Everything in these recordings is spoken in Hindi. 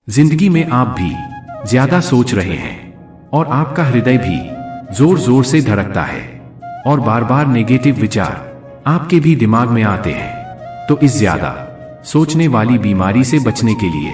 जिंदगी में आप भी ज्यादा सोच रहे हैं और आपका हृदय भी जोर जोर से धड़कता है और बार बार नेगेटिव विचार आपके भी दिमाग में आते हैं। तो इस ज्यादा सोचने वाली बीमारी से बचने के लिए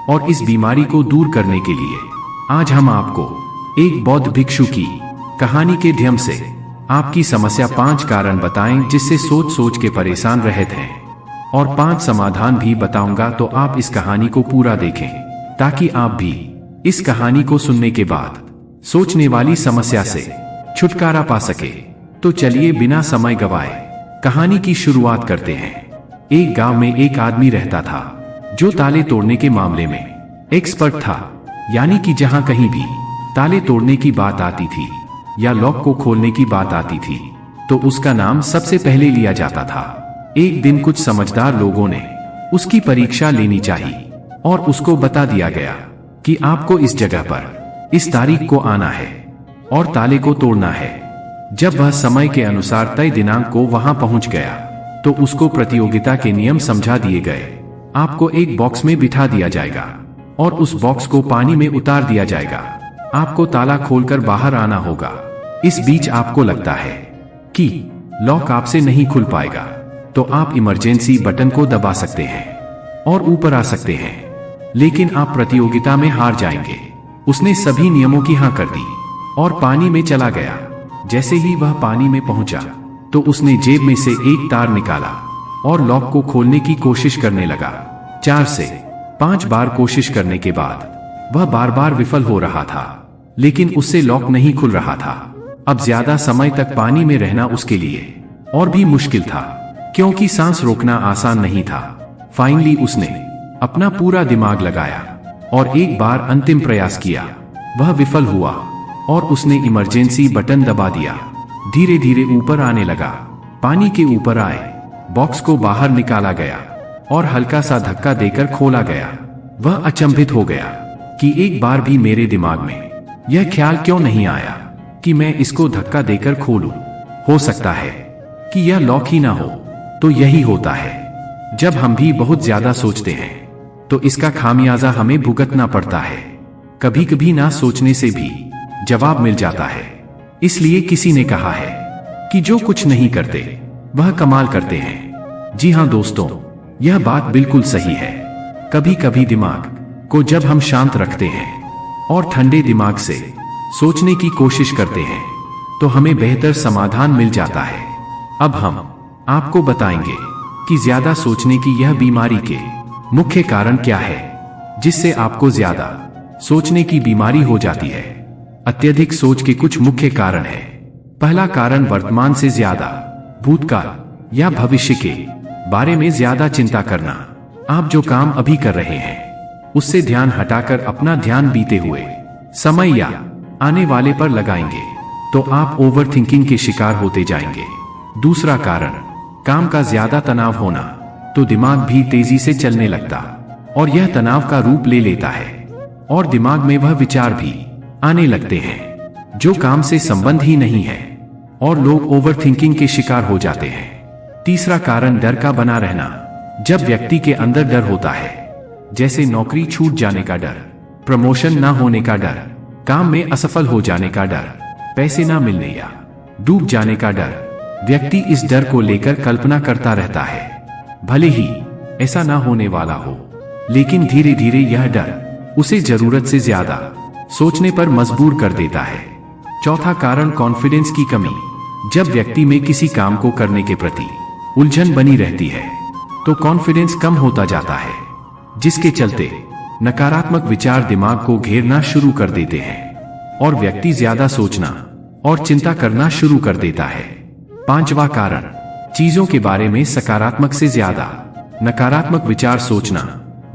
और इस बीमारी को दूर करने के लिए आज हम आपको एक बौद्ध भिक्षु की कहानी के माध्यम से आपकी समस्या 5 कारण बताएं जिससे सोच सोच के परेशान रहते हैं, और 5 समाधान भी बताऊंगा। तो आप इस कहानी को पूरा देखें ताकि आप भी इस कहानी को सुनने के बाद सोचने वाली समस्या से छुटकारा पा सके। तो चलिए बिना समय गवाए कहानी की शुरुआत करते हैं। एक गांव में एक आदमी रहता था जो ताले तोड़ने के मामले में एक्सपर्ट था, यानी कि जहां कहीं भी ताले तोड़ने की बात आती थी या लॉक को खोलने की बात आती थी तो उसका नाम सबसे पहले लिया जाता था। एक दिन कुछ समझदार लोगों ने उसकी परीक्षा लेनी चाहिए और उसको बता दिया गया कि आपको इस जगह पर इस तारीख को आना है और ताले को तोड़ना है। जब वह समय के अनुसार तय दिनांक को वहां पहुंच गया तो उसको प्रतियोगिता के नियम समझा दिए गए। आपको एक बॉक्स में बिठा दिया जाएगा और उस बॉक्स को पानी में उतार दिया जाएगा। आपको ताला खोलकर बाहर आना होगा। इस बीच आपको लगता है कि लॉक आपसे नहीं खुल पाएगा तो आप इमरजेंसी बटन को दबा सकते हैं और ऊपर आ सकते हैं, लेकिन आप प्रतियोगिता में हार जाएंगे। उसने सभी नियमों की हाँ कर दी और पानी में चला गया। जैसे ही वह पानी में पहुंचा तो उसने जेब में से एक तार निकाला और लॉक को खोलने की कोशिश करने लगा। 4 से 5 बार कोशिश करने के बाद वह बार बार विफल हो रहा था, लेकिन उससे लॉक नहीं खुल रहा था। अब ज्यादा समय तक पानी में रहना उसके लिए और भी मुश्किल था, क्योंकि सांस रोकना आसान नहीं था। फाइनली उसने अपना पूरा दिमाग लगाया और एक बार अंतिम प्रयास किया। वह विफल हुआ और उसने इमरजेंसी बटन दबा दिया। धीरे धीरे ऊपर आने लगा। पानी के ऊपर आए, बॉक्स को बाहर निकाला गया और हल्का सा धक्का देकर खोला गया। वह अचंभित हो गया कि एक बार भी मेरे दिमाग में यह ख्याल क्यों नहीं आया कि मैं इसको धक्का देकर खोलूं। हो सकता है कि यह लॉक ही ना हो। तो यही होता है जब हम भी बहुत ज्यादा सोचते हैं तो इसका खामियाजा हमें भुगतना पड़ता है। कभी कभी ना सोचने से भी जवाब मिल जाता है। इसलिए किसी ने कहा है कि जो कुछ नहीं करते वह कमाल करते हैं। जी हाँ दोस्तों, यह बात बिल्कुल सही है। कभी कभी दिमाग को जब हम शांत रखते हैं और ठंडे दिमाग से सोचने की कोशिश करते हैं तो हमें बेहतर समाधान मिल जाता है। अब हम आपको बताएंगे कि ज्यादा सोचने की यह बीमारी के मुख्य कारण क्या है जिससे आपको ज्यादा सोचने की बीमारी हो जाती है। अत्यधिक सोच के कुछ मुख्य कारण है। पहला कारण वर्तमान से ज्यादा भूतकाल या भविष्य के बारे में ज्यादा चिंता करना। आप जो काम अभी कर रहे हैं उससे ध्यान हटाकर अपना ध्यान बीते हुए समय या आने वाले पर लगाएंगे तो आप ओवरथिंकिंग के शिकार होते जाएंगे। दूसरा कारण काम का ज्यादा तनाव होना। तो दिमाग भी तेजी से चलने लगता और यह तनाव का रूप ले लेता है और दिमाग में वह विचार भी आने लगते हैं जो काम से संबंध ही नहीं है और लोग ओवरथिंकिंग के शिकार हो जाते हैं। तीसरा कारण डर का बना रहना। जब व्यक्ति के अंदर डर होता है, जैसे नौकरी छूट जाने का डर, प्रमोशन ना होने का डर, काम में असफल हो जाने का डर, पैसे ना मिलने या डूब जाने का डर, व्यक्ति इस डर को लेकर कल्पना करता रहता है। भले ही ऐसा ना होने वाला हो, लेकिन धीरे धीरे यह डर उसे जरूरत से ज्यादा सोचने पर मजबूर कर देता है। चौथा कारण कॉन्फिडेंस की कमी। जब व्यक्ति में किसी काम को करने के प्रति उलझन बनी रहती है तो कॉन्फिडेंस कम होता जाता है, जिसके चलते नकारात्मक विचार दिमाग को घेरना शुरू कर देते हैं और व्यक्ति ज्यादा सोचना और चिंता करना शुरू कर देता है। पांचवा कारण चीजों के बारे में सकारात्मक से ज्यादा नकारात्मक विचार सोचना।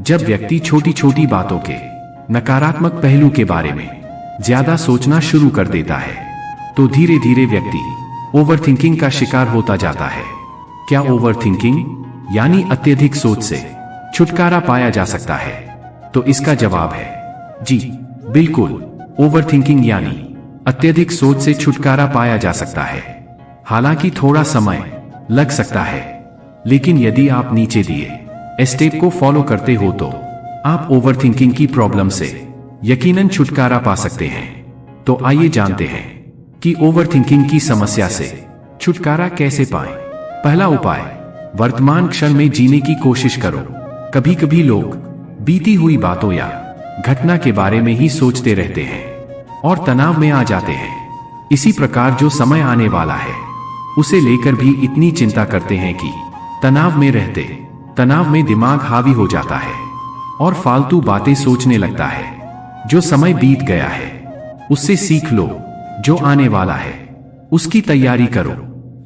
जब व्यक्ति छोटी छोटी बातों के नकारात्मक पहलू के बारे में ज्यादा सोचना शुरू कर देता है तो धीरे धीरे व्यक्ति ओवरथिंकिंग का शिकार होता जाता है। क्या ओवरथिंकिंग यानी अत्यधिक सोच से छुटकारा पाया जा सकता है? तो इसका जवाब है जी बिल्कुल। ओवरथिंकिंग यानी अत्यधिक सोच से छुटकारा पाया जा सकता है। हालांकि थोड़ा समय लग सकता है, लेकिन यदि आप नीचे दिए स्टेप को फॉलो करते हो तो आप ओवरथिंकिंग की प्रॉब्लम से यकीनन छुटकारा पा सकते हैं। तो आइए जानते हैं कि ओवरथिंकिंग की समस्या से छुटकारा कैसे पाएं। पहला उपाय, वर्तमान क्षण में जीने की कोशिश करो। कभी कभी लोग बीती हुई बातों या घटना के बारे में ही सोचते रहते हैं और तनाव में आ जाते हैं। इसी प्रकार जो समय आने वाला है उसे लेकर भी इतनी चिंता करते हैं कि तनाव में दिमाग हावी हो जाता है और फालतू बातें सोचने लगता है। जो समय बीत गया है उससे सीख लो, जो आने वाला है उसकी तैयारी करो।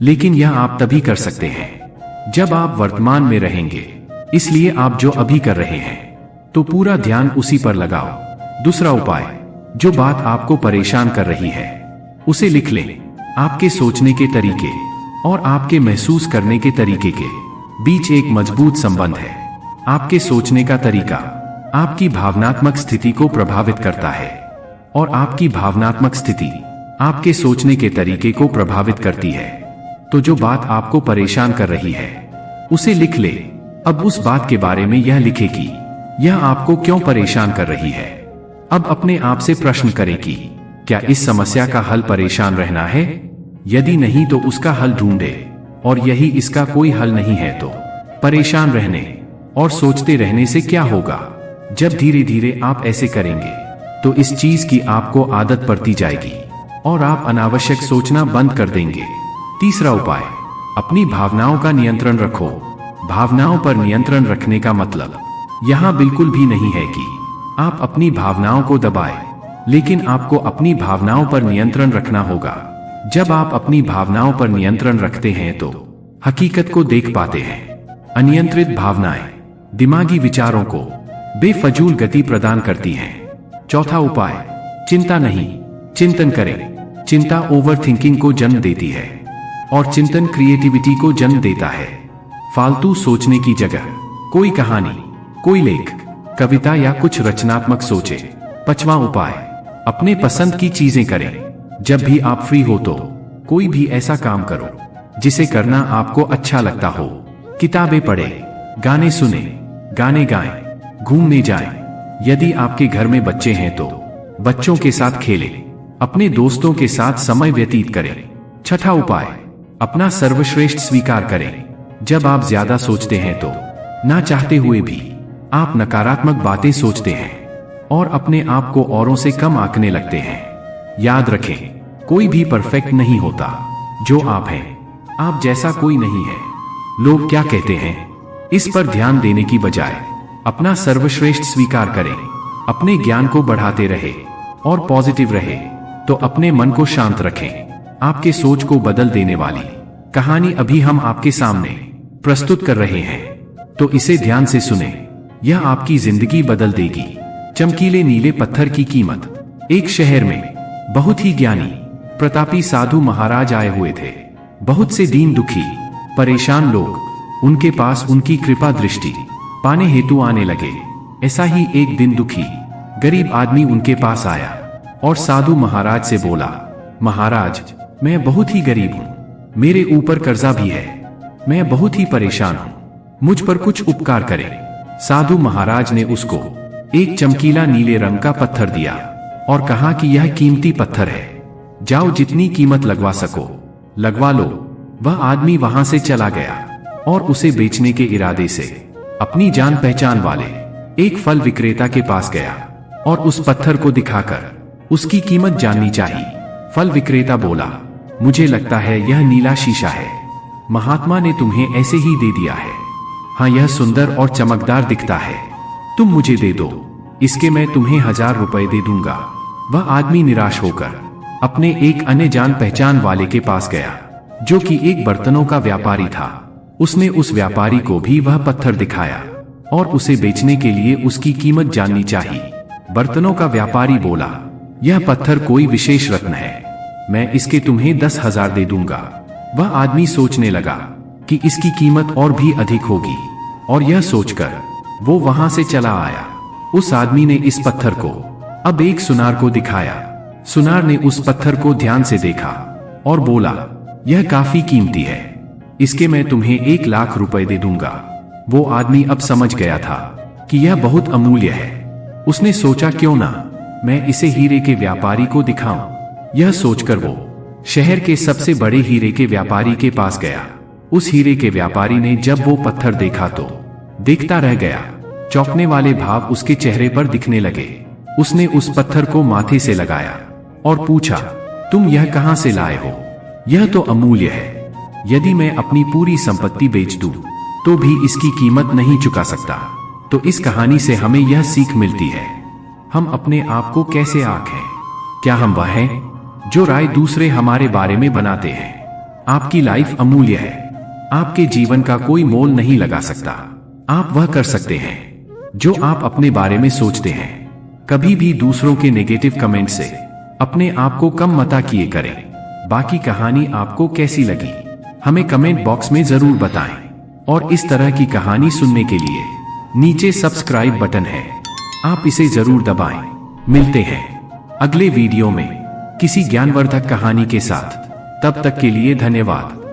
लेकिन यह आप तभी कर सकते हैं जब आप वर्तमान में रहेंगे। इसलिए आप जो अभी कर रहे हैं तो पूरा ध्यान उसी पर लगाओ। दूसरा उपाय, जो बात आपको परेशान कर रही है उसे लिख लें। आपके सोचने के तरीके और आपके महसूस करने के तरीके के बीच एक मजबूत संबंध है। आपके सोचने का तरीका आपकी भावनात्मक स्थिति को प्रभावित करता है और आपकी भावनात्मक स्थिति आपके सोचने के तरीके को प्रभावित करती है। तो जो बात आपको परेशान कर रही है उसे लिख ले। अब उस बात के बारे में यह लिखे कि यह आपको क्यों परेशान कर रही है। अब अपने आप से प्रश्न करें कि क्या इस समस्या का हल परेशान रहना है? यदि नहीं तो उसका हल ढूंढे, और यही इसका कोई हल नहीं है तो परेशान रहने और सोचते रहने से क्या होगा। जब धीरे धीरे आप ऐसे करेंगे तो इस चीज की आपको आदत पड़ती जाएगी और आप अनावश्यक सोचना बंद कर देंगे। तीसरा उपाय, अपनी भावनाओं का नियंत्रण रखो। भावनाओं पर नियंत्रण रखने का मतलब यहां बिल्कुल भी नहीं है कि आप अपनी भावनाओं को दबाएं, लेकिन आपको अपनी भावनाओं पर नियंत्रण रखना होगा। जब आप अपनी भावनाओं पर नियंत्रण रखते हैं तो हकीकत को देख पाते हैं। अनियंत्रित भावनाएं दिमागी विचारों को बेफजूल गति प्रदान करती हैं। चौथा उपाय, चिंता नहीं, चिंतन करें। चिंता ओवरथिंकिंग को जन्म देती है और चिंतन क्रिएटिविटी को जन्म देता है। फालतू सोचने की जगह कोई कहानी, कोई लेख, कविता या कुछ रचनात्मक सोचे। पांचवा उपाय, अपने पसंद की चीजें करें। जब भी आप फ्री हो तो कोई भी ऐसा काम करो जिसे करना आपको अच्छा लगता हो। किताबें पढ़ें, गाने सुने, गाने गाएं, घूमने जाएं। यदि आपके घर में बच्चे हैं तो बच्चों के साथ खेलें, अपने दोस्तों के साथ समय व्यतीत करें। छठा उपाय, अपना सर्वश्रेष्ठ स्वीकार करें। जब आप ज्यादा सोचते हैं तो ना चाहते हुए भी आप नकारात्मक बातें सोचते हैं और अपने आप को औरों से कम आंकने लगते हैं। याद रखें, कोई भी परफेक्ट नहीं होता। जो आप हैं, आप जैसा कोई नहीं है। लोग क्या कहते हैं इस पर ध्यान देने की बजाय अपना सर्वश्रेष्ठ स्वीकार करें। अपने ज्ञान को बढ़ाते रहे और पॉजिटिव रहे। तो अपने मन को शांत रखें। आपके सोच को बदल देने वाली कहानी अभी हम आपके सामने प्रस्तुत कर रहे हैं, तो इसे ध्यान से सुने। यह आपकी जिंदगी बदल देगी। चमकीले नीले पत्थर की कीमत। एक शहर में बहुत ही ज्ञानी प्रतापी साधु महाराज आए हुए थे। बहुत से दीन दुखी परेशान लोग उनके पास उनकी कृपा दृष्टि पाने हेतु आने लगे। ऐसा ही एक दिन दुखी गरीब आदमी उनके पास आया और साधु महाराज से बोला, महाराज, मैं बहुत ही गरीब हूँ, मेरे ऊपर कर्जा भी है, मैं बहुत ही परेशान हूँ, मुझ पर कुछ उपकार करें। साधु महाराज ने उसको एक चमकीला नीले रंग का पत्थर दिया और कहा कि यह कीमती पत्थर है, जाओ जितनी कीमत लगवा सको लगवा लो। वह आदमी वहां से चला गया और उसे बेचने के इरादे से अपनी जान पहचान वाले एक फल विक्रेता के पास गया और उस पत्थर को दिखाकर उसकी कीमत जाननी चाहिए। फल विक्रेता बोला, मुझे लगता है यह नीला शीशा है, महात्मा ने तुम्हें ऐसे ही दे दिया है। हाँ, यह सुंदर और चमकदार दिखता है, तुम मुझे दे दो, इसके मैं तुम्हें 1000 रुपए दे दूंगा। वह आदमी निराश होकर अपने एक अन्य जान पहचान वाले के पास गया जो कि एक बर्तनों का व्यापारी था। उसने उस व्यापारी को भी वह पत्थर दिखाया और उसे बेचने के लिए उसकी कीमत जाननी चाहिए। बर्तनों का व्यापारी बोला, यह पत्थर कोई विशेष रत्न है, मैं इसके तुम्हें 10,000 दे दूंगा। वह आदमी सोचने लगा कि इसकी कीमत और भी अधिक होगी और यह सोचकर वो वहां से चला आया। उस आदमी ने इस पत्थर को अब एक सुनार को दिखाया। सुनार ने उस पत्थर को ध्यान से देखा और बोला, यह काफी कीमती है, इसके मैं तुम्हें 1,00,000 रुपए दे दूंगा। वो आदमी अब समझ गया था कि यह बहुत अमूल्य है। उसने सोचा क्यों ना मैं इसे हीरे के व्यापारी को दिखाऊं। यह सोचकर वो शहर के सबसे बड़े हीरे के व्यापारी के पास गया। उस हीरे के व्यापारी ने जब वो पत्थर देखा तो देखता रह गया। चौंकने वाले भाव उसके चेहरे पर दिखने लगे। उसने उस पत्थर को माथे से लगाया और पूछा, तुम यह कहां से लाए हो? यह तो अमूल्य है। यदि मैं अपनी पूरी संपत्ति बेच दूं तो भी इसकी कीमत नहीं चुका सकता। तो इस कहानी से हमें यह सीख मिलती है, हम अपने आप को कैसे आंकें? क्या हम वह हैं जो राय दूसरे हमारे बारे में बनाते हैं? आपकी लाइफ अमूल्य है। आपके जीवन का कोई मोल नहीं लगा सकता। आप वह कर सकते हैं जो आप अपने बारे में सोचते हैं। कभी भी दूसरों के नेगेटिव कमेंट से अपने आप को कम मत किए करें। बाकी कहानी आपको कैसी लगी हमें कमेंट बॉक्स में जरूर बताएं। और इस तरह की कहानी सुनने के लिए नीचे सब्सक्राइब बटन है, आप इसे जरूर दबाएं। मिलते हैं अगले वीडियो में किसी ज्ञानवर्धक कहानी के साथ। तब तक के लिए धन्यवाद।